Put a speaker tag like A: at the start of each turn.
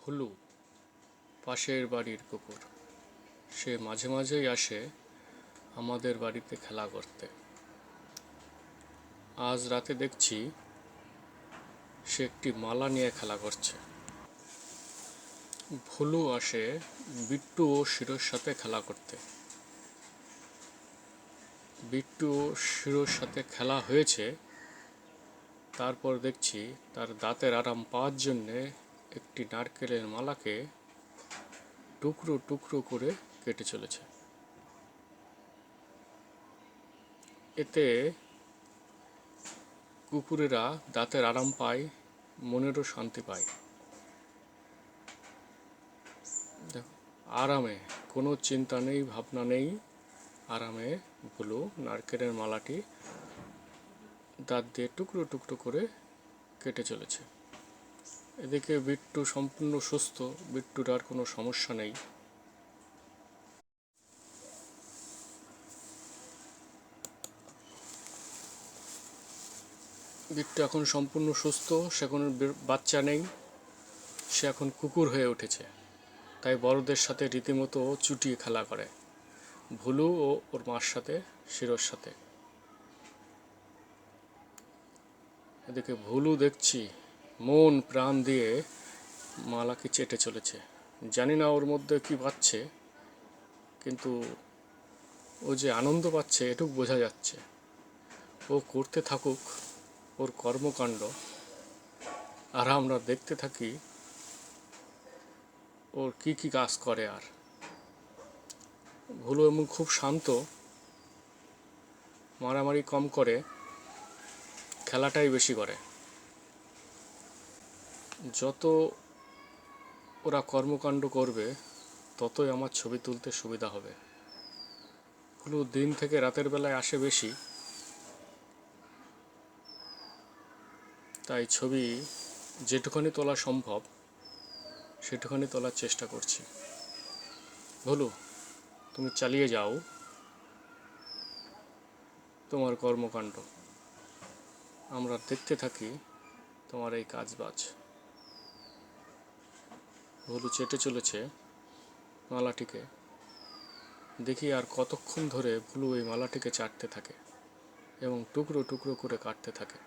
A: ভুলু পাশের বাড়ির কুকুর। সে মাঝে মাঝেই আসে আমাদের বাড়িতে খেলা করতে। আজ রাতে দেখছি সে একটি মালা নিয়ে খেলা করছে। ভুলু আসে বিট্টু ও শিরোর সাথে খেলা করতে। বিট্টু ও শিরোর সাথে খেলা হয়েছে, তারপর দেখছি তার দাঁতের আরাম পাওয়ার জন্যে একটি নারকেলের মালাকে টুকরো টুকরো করে কেটে চলেছে। এতে কুকুরেরা দাঁতের আরাম পায়, মনেরও শান্তি পায়। দেখো, আরামে, কোনো চিন্তা নেই, ভাবনা নেই, আরামে ভুলু নারকেলের মালাটি দাঁত দিয়ে টুকরো টুকরো করে কেটে চলেছে। এদিকে বিট্টু সম্পূর্ণ সুস্থ, বিট্টুর আর কোনো সমস্যা নেই। বিট্টু এখন সম্পূর্ণ সুস্থ, সে কোনো বাচ্চা নেই, সে এখন কুকুর হয়ে উঠেছে। তাই বড়দের সাথে রীতিমতো চুটিয়ে খেলা করে, ভুলু ও ওর মার সাথে, শিরোর সাথে। এদিকে ভুলু দেখছি মন প্রাণ দিয়ে মালাকে চেটে চলেছে। জানি না ওর মধ্যে কি পাচ্ছে, কিন্তু ও যে আনন্দ পাচ্ছে এটুকু বোঝা যাচ্ছে। ও করতে থাকুক ওর কর্মকাণ্ড, আর আমরা দেখতে থাকি ওর কি কি কাজ করে। আর ভুলু এমন খুব শান্ত, মারামারি কম করে, খেলাটাই বেশি করে। যত ওরা কর্মকাণ্ড করবে ততই আমার ছবি তুলতে সুবিধা হবে। ভুলু দিন থেকে রাতের বেলায় আসে বেশি, তাই ছবি যেটুখানি তোলা সম্ভব সেটুখানি তোলার চেষ্টা করছি। ভুলু, তুমি চালিয়ে যাও তোমার কর্মকাণ্ড, আমরা দেখতে থাকি তোমার এই কাজবাজ। ভুলু চেটে চলেছে মালাটিকে। দেখি আর কতক্ষণ ধরে ভুলু এই মালাটিকে চাটতে থাকে এবং টুকরো টুকরো করে কাটতে থাকে।